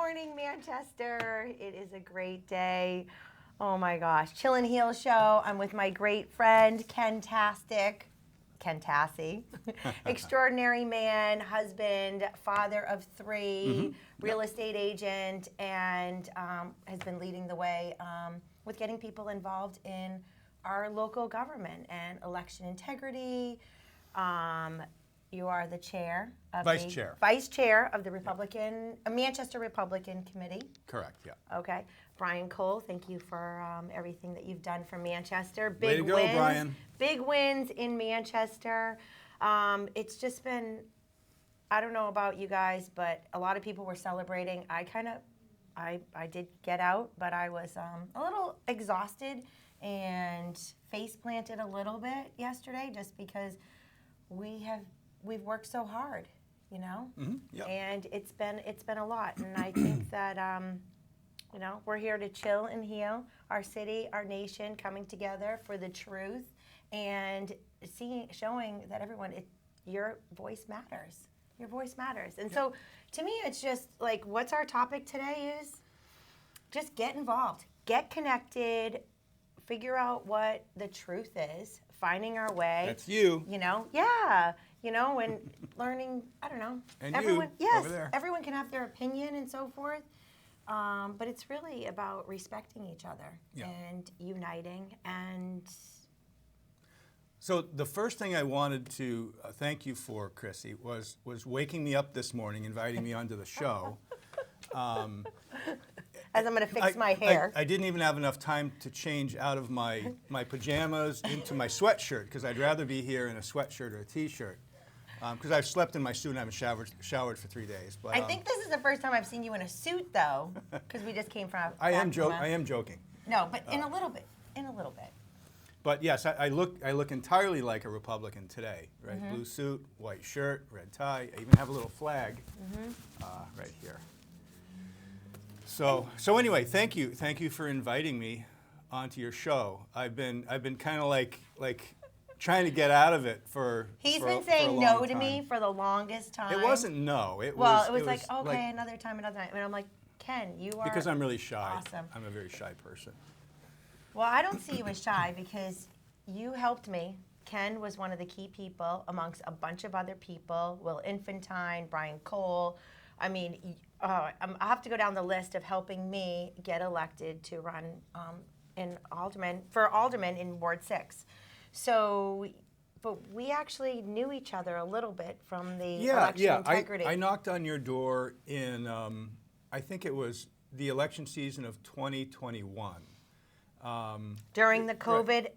morning, Manchester. It is a great day. Oh my gosh. Chill and Heal show. I'm with my great friend, Ken Tassey. Extraordinary man, husband, father of three, real estate agent, and has been leading the way with getting people involved in our local government and election integrity. You are the chair of Vice chair of the Manchester Republican Committee. Correct, yeah. Okay. Brian Cole, thank you for everything that you've done for Manchester. Way to go, Brian. Big wins in Manchester. It's just been, I don't know about you guys, but a lot of people were celebrating. I did get out, but I was a little exhausted and face planted a little bit yesterday just because we've worked so hard, you know? Yep. And it's been a lot. And I think that, we're here to chill and heal our city, our nation, coming together for the truth and showing that everyone, your voice matters. Your voice matters. And so to me, it's just like, what's our topic today is just get involved, get connected, figure out what the truth is, finding our way. That's you. And learning, I don't know. And everyone, you, yes, over there. everyone can have their opinion and so forth. But it's really about respecting each other and uniting. And so the first thing I wanted to thank you for, Chrissy, was waking me up this morning, inviting me onto the show. As I'm going to fix my hair. I didn't even have enough time to change out of my pajamas into my sweatshirt because I'd rather be here in a sweatshirt or a T-shirt. Because I've slept in my suit and I haven't showered for 3 days. But I think this is the first time I've seen you in a suit, though, because we just came from. I am joking. No, but in a little bit. But yes, I look entirely like a Republican today, right? Blue suit, white shirt, red tie. I even have a little flag right here. So anyway, thank you for inviting me onto your show. I've been kind of like trying to get out of it for. He's been saying no to me for the longest time. It wasn't no. It was like okay, another time. And I'm like, Ken, you are. Because I'm really shy. Awesome. I'm a very shy person. Well, I don't see you as shy because you helped me. Ken was one of the key people amongst a bunch of other people. Will Infantine, Brian Cole. I mean, I have to go down the list of helping me get elected to run for alderman in Ward 6. So, but we actually knew each other a little bit from the election integrity. I knocked on your door in, I think it was the election season of 2021. During the COVID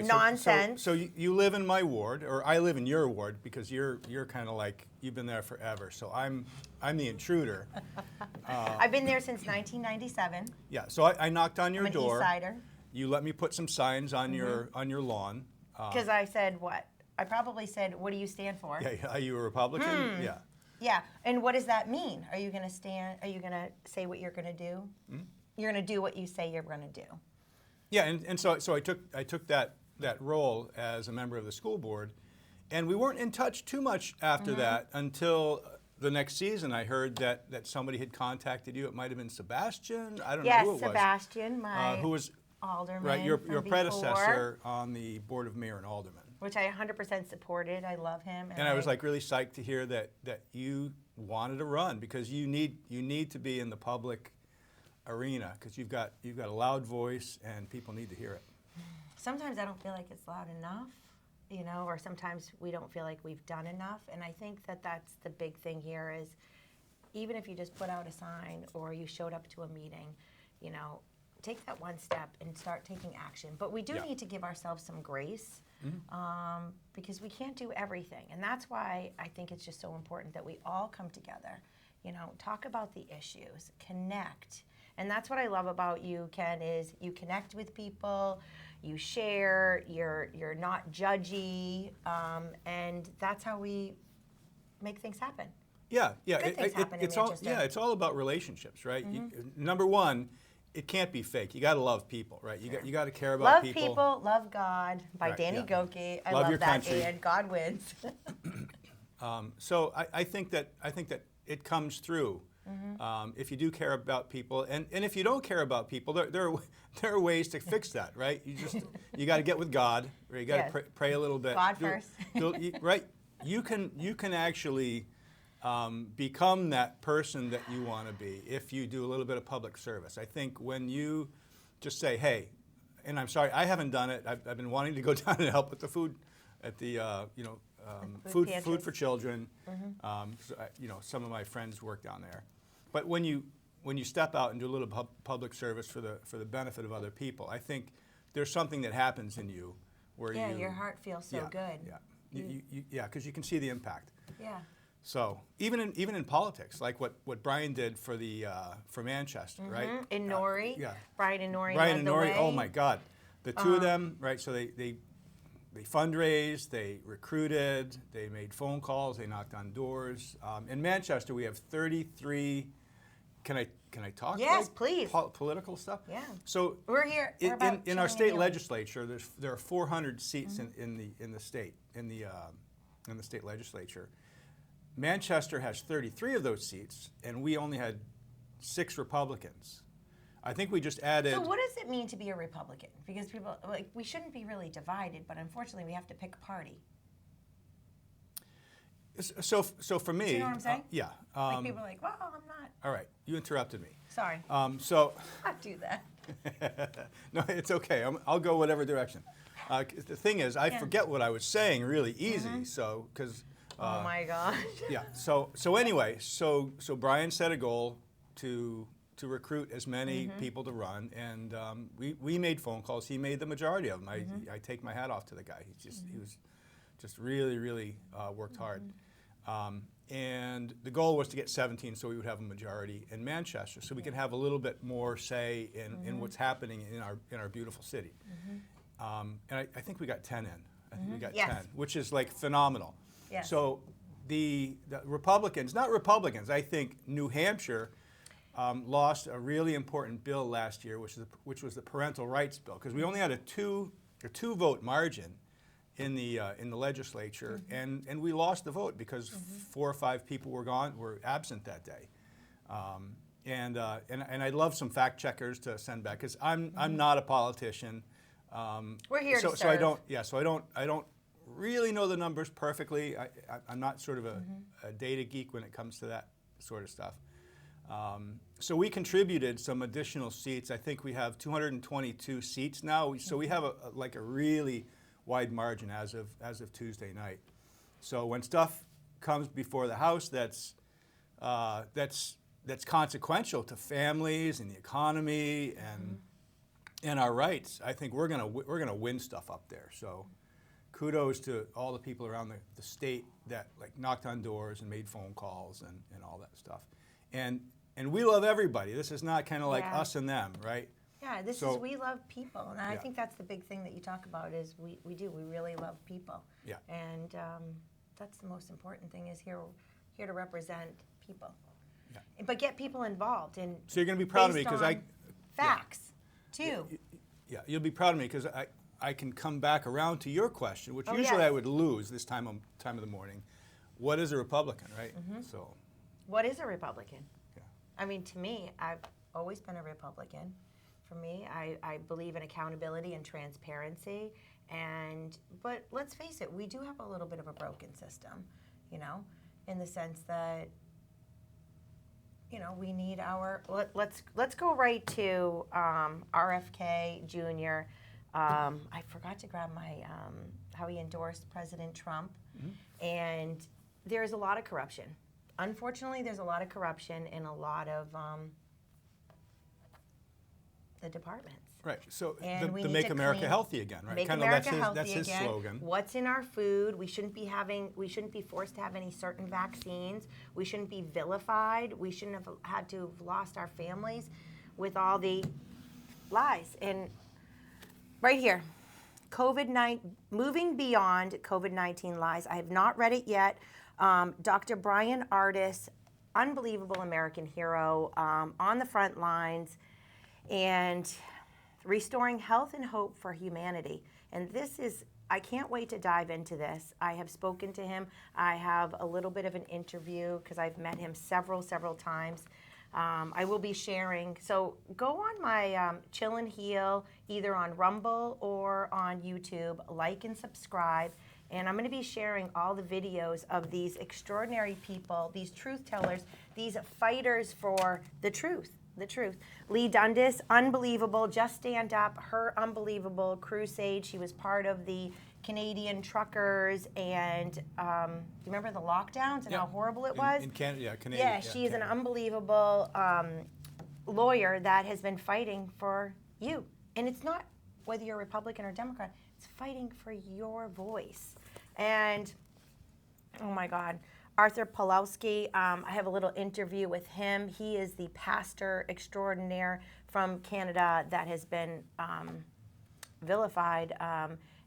nonsense. So you live in my ward, or I live in your ward because you're kind of like, you've been there forever. So I'm the intruder. I've been there since 1997. Yeah, so I knocked on your door. I'm an Eastsider. You let me put some signs on your lawn. Because I said what? I probably said, what do you stand for? Yeah, are you a Republican? Yeah. Yeah, and what does that mean? Are you going to stand? Are you going to say what you're going to do? You're going to do what you say you're going to do. Yeah, and so I took that role as a member of the school board, and we weren't in touch too much after that until the next season. I heard that somebody had contacted you. It might have been Sebastian. I don't know who it was. Yes, Sebastian, who was alderman. Right, your predecessor on the board of mayor and alderman. Which I 100% supported. I love him. And I was like really psyched to hear that you wanted to run because you need to be in the public arena because you've got a loud voice and people need to hear it. Sometimes I don't feel like it's loud enough, or sometimes we don't feel like we've done enough. And I think that that's the big thing here is even if you just put out a sign or you showed up to a meeting, take that one step and start taking action. But we do need to give ourselves some grace because we can't do everything. And that's why I think it's just so important that we all come together, talk about the issues, connect. And that's what I love about you, Ken, is you connect with people, you share, you're not judgy, and that's how we make things happen. Yeah. Good things happen in Manchester. It's all about relationships, right? Number one, it can't be fake. You got to love people, right? You got to care about people. Love people, love God by Danny Goki. I love your that. country. And God wins. So I think that it comes through if you do care about people, and if you don't care about people, there are ways to fix that, right? You got to get with God, or you got to Yes. pray a little bit. God first. Right? You can actually become that person that you want to be if you do a little bit of public service. I think when you just say, hey, and I'm sorry, I haven't done it. I've been wanting to go down and help with the food at the food pantries. for children. So some of my friends work down there. But when you step out and do a little public service for the benefit of other people, I think there's something that happens in you where your heart feels so good. Yeah, because you can see the impact. Yeah. So even in politics, like what Brian did for Manchester, right? In Nori. Yeah. Brian and Nori. Brian led and the Nori. way. Oh my God, the two of them, right? So they fundraised, they recruited, they made phone calls, they knocked on doors. In Manchester, we have 33. Can I talk? Yes, please. Political stuff. Yeah. So We're here. We're about in our chilling state and legislature, there are 400 seats in the state legislature. Manchester has 33 of those seats, and we only had 6 Republicans. I think we just added. So what does it mean to be a Republican? Because people, we shouldn't be really divided, but unfortunately we have to pick a party. So for me. Do you know what I'm saying? Yeah. People are like, well, I'm not. All right, you interrupted me. Sorry. So. I'll do that. No, it's okay. I'll go whatever direction. The thing is, I forget what I was saying really easy. So because. Oh my gosh. Yeah. So anyway, so Brian set a goal to recruit as many people to run, and we made phone calls. He made the majority of them. I take my hat off to the guy. He was just really worked hard. And the goal was to get 17, so we would have a majority in Manchester, so we could have a little bit more say in what's happening in our beautiful city. And I think we got 10 in. I think we got 10, which is like phenomenal. Yes. So the Republicans, not Republicans, I think New Hampshire lost a really important bill last year, which was the parental rights bill, because we only had a two vote margin in the legislature, and we lost the vote because 4 or 5 people were absent that day. And I'd love some fact checkers to send back, because I'm not a politician. We're here to serve. So I don't really know the numbers perfectly. I'm not sort of a data geek when it comes to that sort of stuff. So we contributed some additional seats. I think we have 222 seats now. So we have a really wide margin as of Tuesday night. So when stuff comes before the House that's consequential to families and the economy and our rights, I think we're gonna win stuff up there. So. Kudos to all the people around the state that knocked on doors and made phone calls and all that stuff. And we love everybody. This is not kind of like us and them, right? Yeah, we love people. And I think that's the big thing that you talk about is we really love people. Yeah. And that's the most important thing, is here to represent people. Yeah. But get people involved. So you're going to be proud of me because facts, too. Yeah, you'll be proud of me because I can come back around to your question, which usually I would lose this time of the morning. What is a Republican, right? So. What is a Republican? Yeah. I mean, to me, I've always been a Republican. For me, I believe in accountability and transparency. But let's face it, we do have a little bit of a broken system, in the sense that, we need let's go right to RFK Jr. I forgot to grab my how he endorsed President Trump, and there's a lot of corruption. Unfortunately, there's a lot of corruption in a lot of the departments. Right. So And we the need Make to America clean- Healthy again, right? Make Kind of America healthy that's his again. slogan. What's in our food? We shouldn't be forced to have any certain vaccines. We shouldn't be vilified. We shouldn't have had to have lost our families with all the lies. And right here, moving beyond COVID-19 lies. I have not read it yet. Dr. Brian Ardis, unbelievable American hero, on the front lines, and restoring health and hope for humanity. And I can't wait to dive into this. I have spoken to him. I have a little bit of an interview because I've met him several times. I will be sharing. So go on my Chill and Heal, either on Rumble or on YouTube. Like and subscribe. And I'm going to be sharing all the videos of these extraordinary people, these truth tellers, these fighters for the truth. The truth. Lee Dundas, unbelievable. Just Stand Up, her unbelievable crusade. She was part of the Canadian truckers, and do you remember the lockdowns and how horrible it was? In Canada, yeah, Canadian. Yeah, she's an unbelievable lawyer that has been fighting for you. And it's not whether you're Republican or Democrat, it's fighting for your voice. And, oh my God, Arthur Pawlowski, I have a little interview with him. He is the pastor extraordinaire from Canada that has been vilified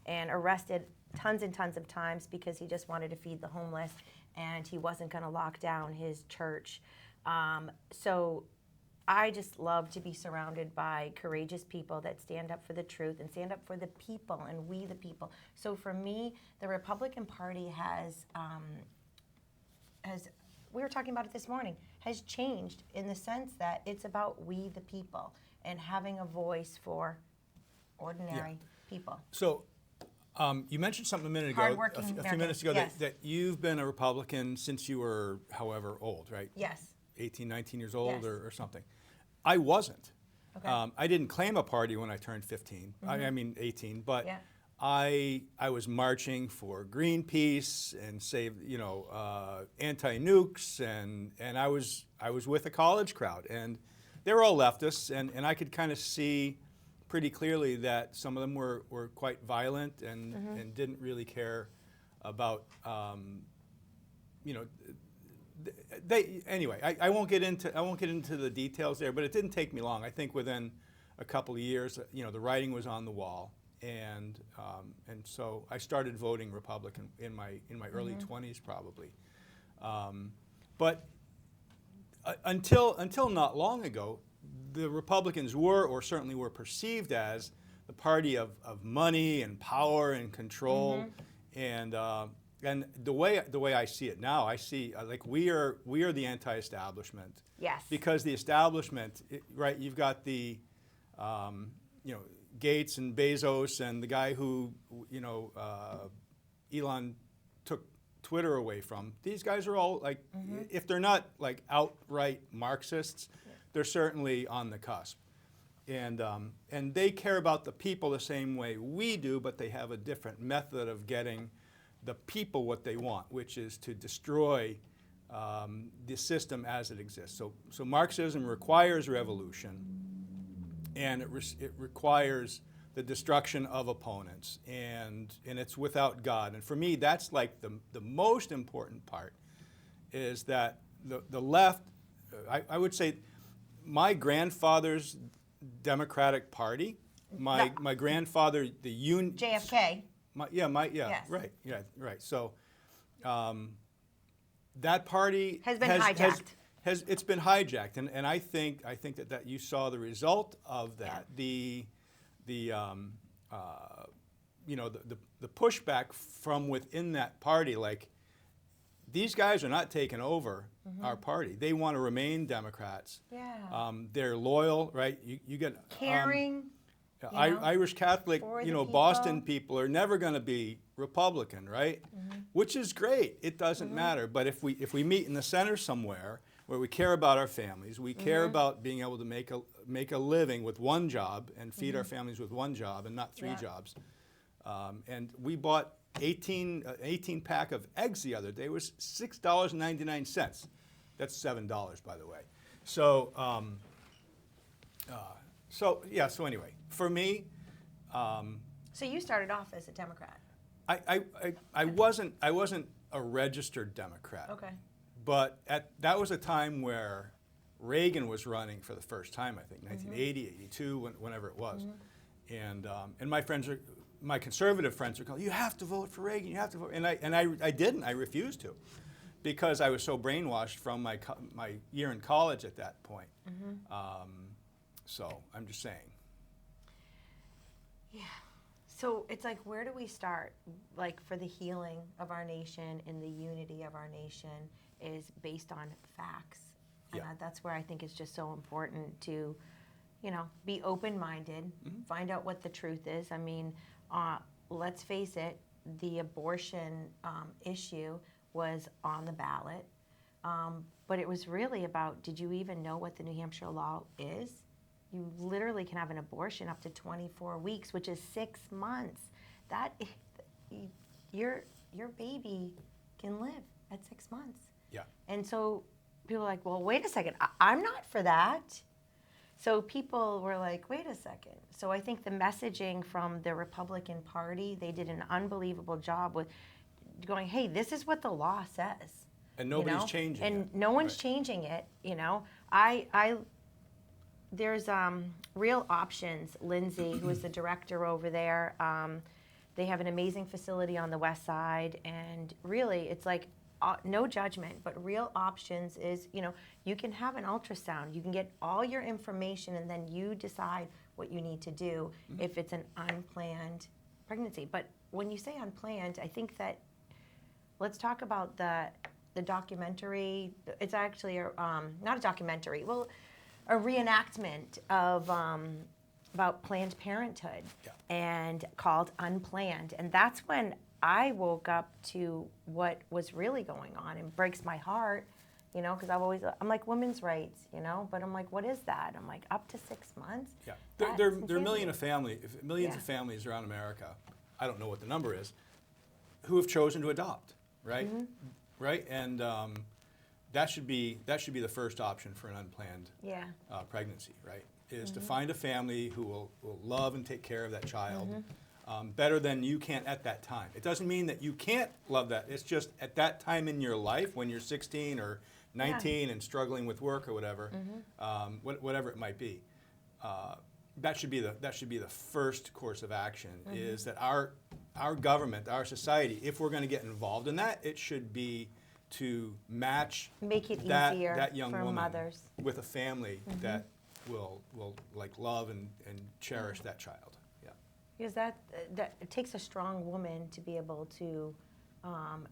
and arrested tons and tons of times because he just wanted to feed the homeless and he wasn't going to lock down his church. So I just love to be surrounded by courageous people that stand up for the truth and stand up for the people and we the people. So for me, the Republican Party has we were talking about it this morning, has changed in the sense that it's about we the people and having a voice for ordinary people. So you mentioned something a minute ago, Hardworking a few minutes ago, yes. that you've been a Republican since you were however old, right? Yes. 18, 19 years old Yes. or something. I wasn't. Okay. I didn't claim a party when I turned 15. I mean 18, but Yeah. I was marching for Greenpeace and save, anti-nukes, and I was with a college crowd, and they were all leftists, and I could kind of see pretty clearly that some of them were quite violent and didn't really care about, anyway, I won't get into the details there, but it didn't take me long. I think within a couple of years, the writing was on the wall. And so I started voting Republican in my early 20s probably, but until not long ago, the Republicans were, or certainly were, perceived as the party of money and power and control, and the way I see it now, I see like we are the anti-establishment. Yes. Because the establishment, right? You've got the Gates and Bezos and the guy who, Elon took Twitter away from. These guys are all like, if they're not like outright Marxists, they're certainly on the cusp. And they care about the people the same way we do, but they have a different method of getting the people what they want, which is to destroy the system as it exists. So Marxism requires revolution. And it requires the destruction of opponents, and it's without God. And for me, that's like the most important part, is that the left, I would say, my grandfather's Democratic Party, my grandfather, the JFK. Yes. Right. So that party Has been hijacked. It's been hijacked, and I think that you saw the result of that. Yeah. The pushback from within that party, like these guys are not taking over our party. They want to remain Democrats. Yeah. They're loyal, right? You get caring. Irish Catholic, people. Boston people are never going to be Republican, right? Which is great. It doesn't matter. But if we meet in the center somewhere, where we care about our families, we care about being able to make a living with one job and feed our families with one job and not three jobs. And we bought 18 pack of eggs the other day. It was $6.99. That's $7, by the way. So so anyway, for me. So you started off as a Democrat. I wasn't a registered Democrat. Okay. But that was a time where Reagan was running for the first time, I think, 1980, 82, whenever it was. And my conservative friends were going, you have to vote for Reagan, you have to vote. And I didn't, I refused to, because I was so brainwashed from my year in college at that point. So I'm just saying. Yeah. So it's like, where do we start? Like, for the healing of our nation and the unity of our nation is based on facts. And Yeah. that's where I think it's just so important to, be open-minded, find out what the truth is. I mean, let's face it, the abortion issue was on the ballot. But it was really about, did you even know what the New Hampshire law is? You literally can have an abortion up to 24 weeks, which is 6 months. Your baby can live at 6 months. Yeah. And so people are like, well, wait a second, I'm not for that. So people were like, wait a second. So I think the messaging from the Republican Party, they did an unbelievable job with going, hey, this is what the law says. And nobody's changing and it. no one's Right. changing it. There's Real Options. Lindsay, who is the director over there, they have an amazing facility on the west side, and really, it's like no judgment, but Real Options is, you can have an ultrasound, you can get all your information, and then you decide what you need to do if it's an unplanned pregnancy. But when you say unplanned, I think that let's talk about the documentary. It's actually not a documentary. Well, a reenactment of about Planned Parenthood, and called Unplanned. And that's when I woke up to what was really going on, and breaks my heart, because I'm like, women's rights, but I'm like, what is that? I'm like, up to 6 months? Yeah, there are millions Yeah. of families around America. I don't know what the number is, who have chosen to adopt, right? Right, and that should be the first option for an unplanned pregnancy, right? Is to find a family who will love and take care of that child better than you can at that time. It doesn't mean that you can't love that. It's just at that time in your life, when you're 16 or 19 and struggling with work or whatever, whatever it might be. That should be the first course of action. Is that our government, our society, if we're going to get involved in that, it should be to make it that easier young for woman mothers with a family that will like love and cherish that child. Yeah. Because that it takes a strong woman to be able to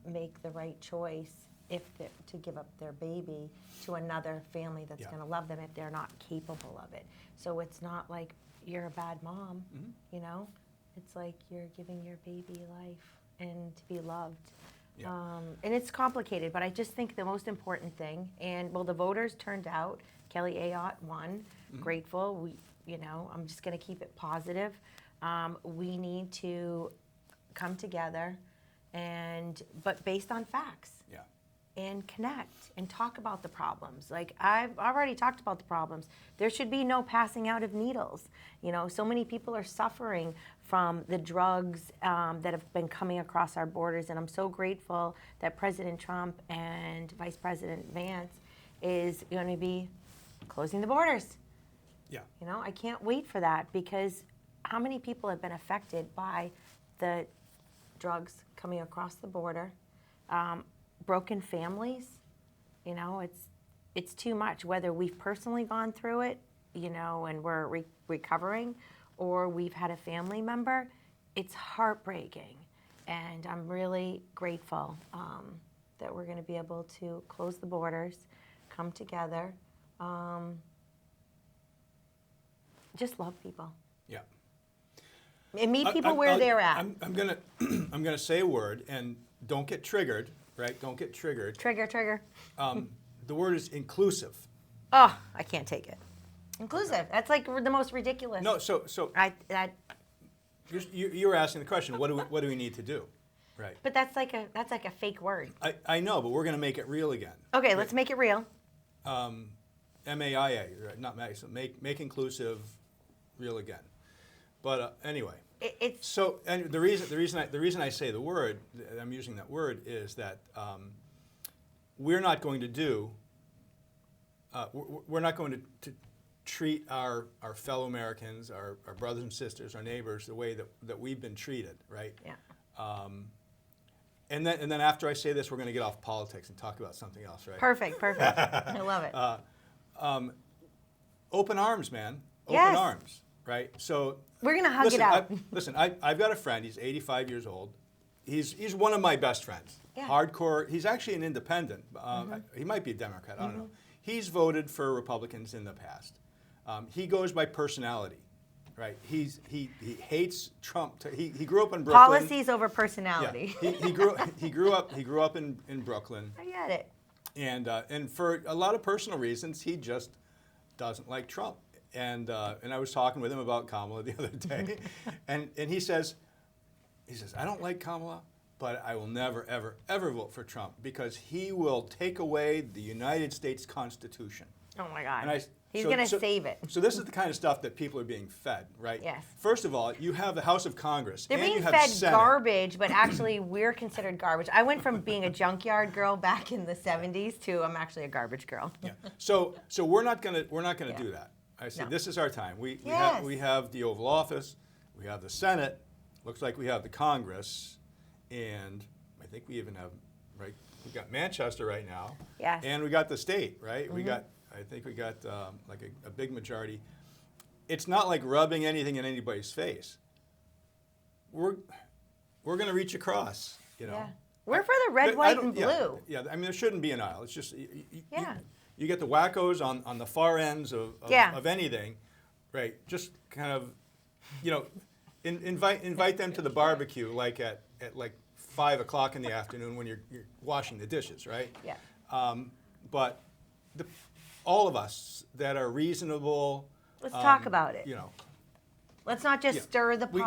make the right choice to give up their baby to another family that's going to love them if they're not capable of it. So it's not like you're a bad mom, It's like you're giving your baby life and to be loved. Yeah. And it's complicated, but I just think the most important thing, the voters turned out. Kelly Ayotte won. Grateful. I'm just going to keep it positive. We need to come together, but based on facts. Yeah. And connect and talk about the problems. Like I've already talked about the problems. There should be no passing out of needles. So many people are suffering from the drugs that have been coming across our borders, and I'm so grateful that President Trump and Vice President Vance is going to be closing the borders. Yeah. I can't wait for that, because how many people have been affected by the drugs coming across the border? Broken families, it's too much. Whether we've personally gone through it, and we're recovering, or we've had a family member, it's heartbreaking. And I'm really grateful that we're going to be able to close the borders, come together, just love people. Yeah. And meet people where they're at. I'm gonna say a word, and don't get triggered. Right? Don't get triggered. Trigger. The word is inclusive. Oh, I can't take it. Inclusive. That's like the most ridiculous. No, so you were asking the question. What do we need to do? Right. But that's like a fake word. I know, but we're going to make it real again. Okay, let's make it real. MAIA, right? Not MAIA. So make inclusive real again. But anyway. It's so, and the reason I say the word, I'm using that word, is that we're not going to do. We're not going to treat our fellow Americans, our brothers and sisters, our neighbors, the way that we've been treated, right? Yeah. And then after I say this, we're going to get off politics and talk about something else, right? Perfect. I love it. Open arms, man. Yes. Open arms, right? So we're gonna hug it out. I've got a friend. He's 85 years old. He's one of my best friends. Yeah. Hardcore. He's actually an independent. He might be a Democrat. I don't know. he's voted for Republicans in the past. He goes by personality, right? He hates Trump. He grew up in Brooklyn. Policies over personality. Yeah. He grew up in Brooklyn. I get it. And for a lot of personal reasons, he just doesn't like Trump. And I was talking with him about Kamala the other day, and he says, I don't like Kamala, but I will never, ever, ever vote for Trump because he will take away the United States Constitution. Oh my God. And He's going to save it. So this is the kind of stuff that people are being fed, right? Yes. First of all, you have the House of Congress. They're and being you have fed Senate. garbage, but actually we're considered garbage. I went from being a junkyard girl back in the 70s to I'm actually a garbage girl. Yeah. So we're not gonna Yeah. do that. I say No. this is our time. We Yes. have the Oval Office, we have the Senate, looks like we have the Congress, and I think we even have we got Manchester right now. Yes. And we got the state, right? I think we got like a big majority. It's not like rubbing anything in anybody's face. We're going to reach across, you know. Yeah. We're for the red, white, and Yeah, blue. yeah, I mean, there shouldn't be an aisle. It's just Yeah. you get the wackos on the far ends of anything, right? Just kind of, you know, invite them to the barbecue like at like 5 o'clock in the afternoon when you're washing the dishes, right? Yeah. But all of us that are reasonable. Let's talk about it. You know, Let's not just stir the pot. we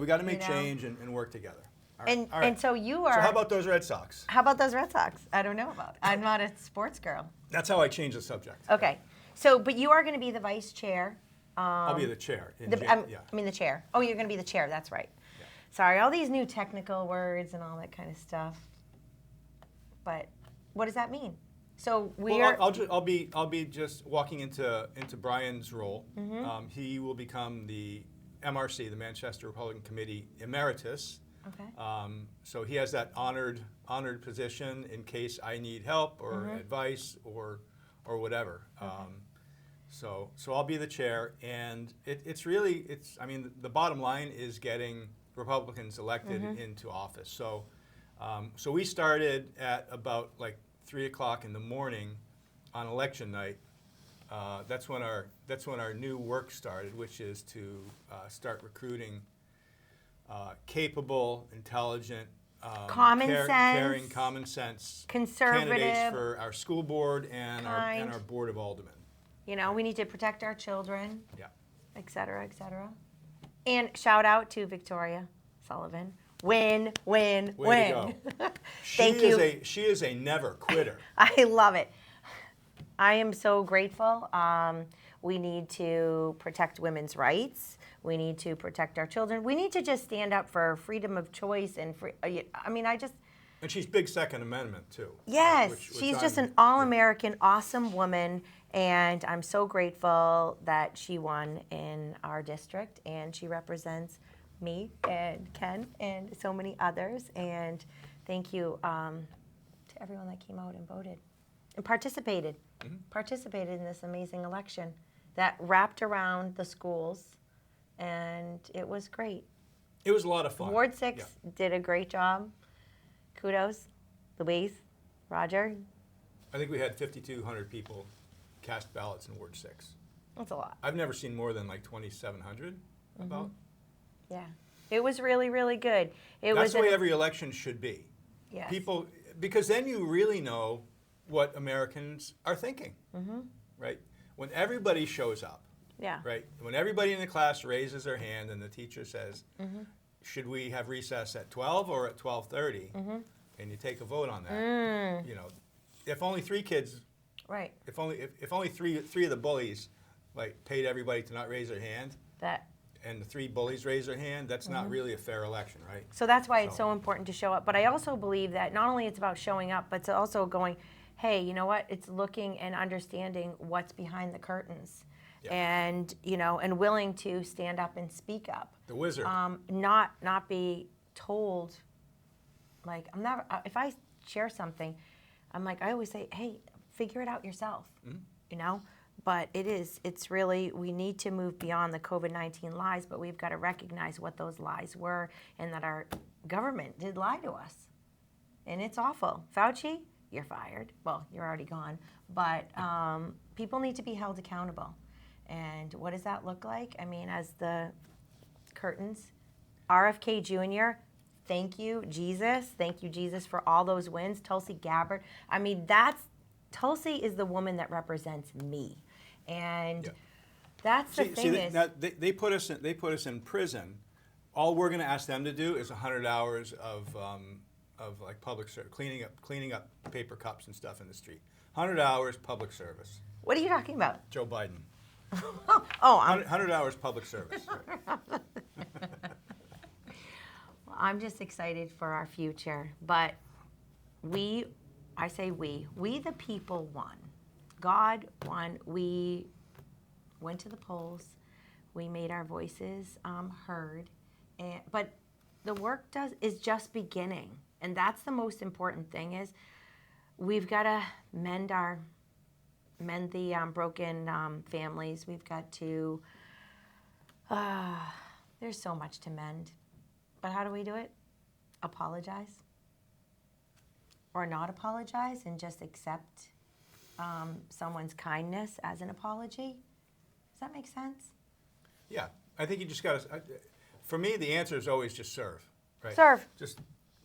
got to make you know. change and work together. All right, And all right. and so you are. So how about those Red Sox? How about those Red Sox? I don't know about. I'm not a sports girl. That's how I change the subject. Okay. So, but you are going to be the vice chair. I'll be the chair. I Yeah. mean the chair. Oh, you're going to be the chair. That's right. Yeah. Sorry, all these new technical words and all that kind of stuff. But what does that mean? So Well, I'll be just walking into Brian's role. Mm-hmm. He will become the MRC, the Manchester Republican Committee Emeritus. Okay. So he has that honored position in case I need help or Mm-hmm. advice or whatever. So I'll be the chair, and it's I mean the bottom line is getting Republicans elected Mm-hmm. into office. So we started at about like 3 o'clock in the morning on election night. That's when our new work started, which is to start recruiting capable, intelligent, caring, common sense Conservative, candidates for our school board and kind. our board of aldermen. You know, we need to protect our children, Yeah. et cetera, et cetera. And shout out to Victoria Sullivan. Win, win, Way win. to go. Thank you. She is a never quitter. I love it. I am so grateful. We need to protect women's rights. We need to protect our children. We need to just stand up for freedom of choice and free. I mean, And she's big Second Amendment too. Yes, which she's just I'm- an all-American, awesome woman, and I'm so grateful that she won in our district, and she represents me and Ken and so many others. And thank you to everyone that came out and voted and participated in this amazing election that wrapped around the schools, and it was great. It was a lot of fun. Ward 6 Yeah. did a great job. Kudos, Louise, Roger. I think we had 5,200 people cast ballots in Ward 6. That's a lot. I've never seen more than like 2,700 about. Yeah. It was really, really good. That's the way every election should be. Yes. People, because then you really know what Americans are thinking, right? When everybody shows up, Yeah. right? When everybody in the class raises their hand and the teacher says, should we have recess at 12 or at 12:30? And you take a vote on that. You know, if only 3 kids, Right. if only three of the bullies like paid everybody to not raise their hand, That. and the 3 bullies raise their hand, that's not really a fair election, right? So that's why it's so important to show up. But I also believe that not only it's about showing up, but it's also going, hey, you know what? It's looking and understanding what's behind the curtains. Yeah. And, you know, and willing to stand up and speak up. The wizard. Not be told, like, I'm never, if I share something, I'm like, I always say, hey, figure it out yourself, you know? But it's really, we need to move beyond the COVID-19 lies, but we've got to recognize what those lies were and that our government did lie to us. And it's awful. Fauci, you're fired. Well, you're already gone. But people need to be held accountable. And what does that look like? I mean, as the curtains, RFK Jr., thank you, Jesus. Thank you, Jesus, for all those wins. Tulsi Gabbard. I mean, Tulsi is the woman that represents me. And that's the thing is... Now they put us in prison. All we're going to ask them to do is 100 hours of like public service, cleaning up paper cups and stuff in the street. 100 hours public service. What are you talking about? Joe Biden. Oh, 100 hours public service. Well, I'm just excited for our future. But we the people won. God won. We went to the polls. We made our voices heard. But the work is just beginning. And that's the most important thing is we've got to mend the broken families. We've got to, there's so much to mend. But how do we do it? Apologize. Or not apologize and just accept someone's kindness as an apology. Does that make sense? Yeah, I think you just got to, for me, the answer is always just serve. Right? Serve. Just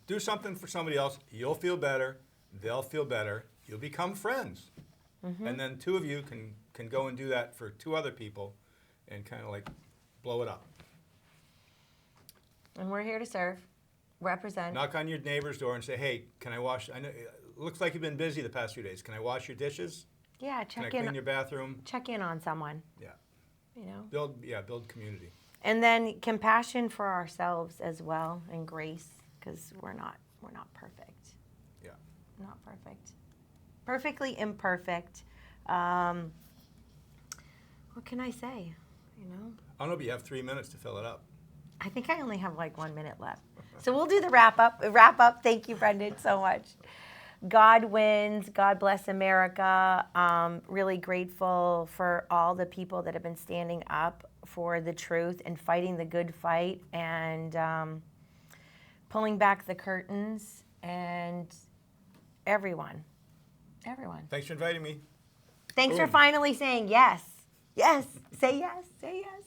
do something for somebody else. You'll feel better. They'll feel better. You'll become friends. Mm-hmm. And then two of you can go and do that for two other people and kind of like blow it up. And we're here to serve, represent. Knock on your neighbor's door and say, hey, can I wash? I know it looks like you've been busy the past few days. Can I wash your dishes? Yeah, Can I clean your bathroom? Check in on someone. Yeah. You know? Build community. And then compassion for ourselves as well, and grace, because we're not perfect. Yeah. Not perfect. Perfectly imperfect. What can I say? You know? I don't know, but you have 3 minutes to fill it up. I think I only have like 1 minute left. So we'll do the wrap up. Thank you, Brendan, so much. God wins. God bless America. Really grateful for all the people that have been standing up for the truth and fighting the good fight and pulling back the curtains and everyone. Thanks for inviting me. Thanks for finally saying yes. Yes. Say yes. Say yes.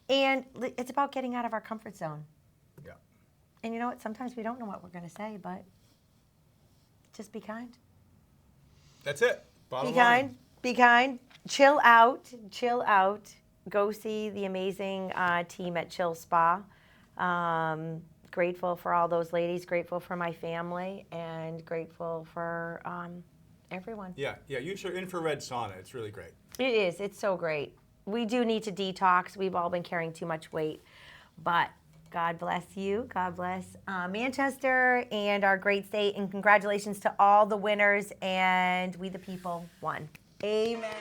And it's about getting out of our comfort zone. Yeah. And you know what? Sometimes we don't know what we're going to say, but just be kind. That's it. Bottom Be kind. line. Be kind. Chill out. Chill out. Go see the amazing team at Chill Spa. Grateful for all those ladies. Grateful for my family. And grateful for everyone. Yeah. Use your infrared sauna. It's really great. It is. It's so great. We do need to detox. We've all been carrying too much weight. But God bless you. God bless Manchester and our great state. And congratulations to all the winners. And we the people won. Amen.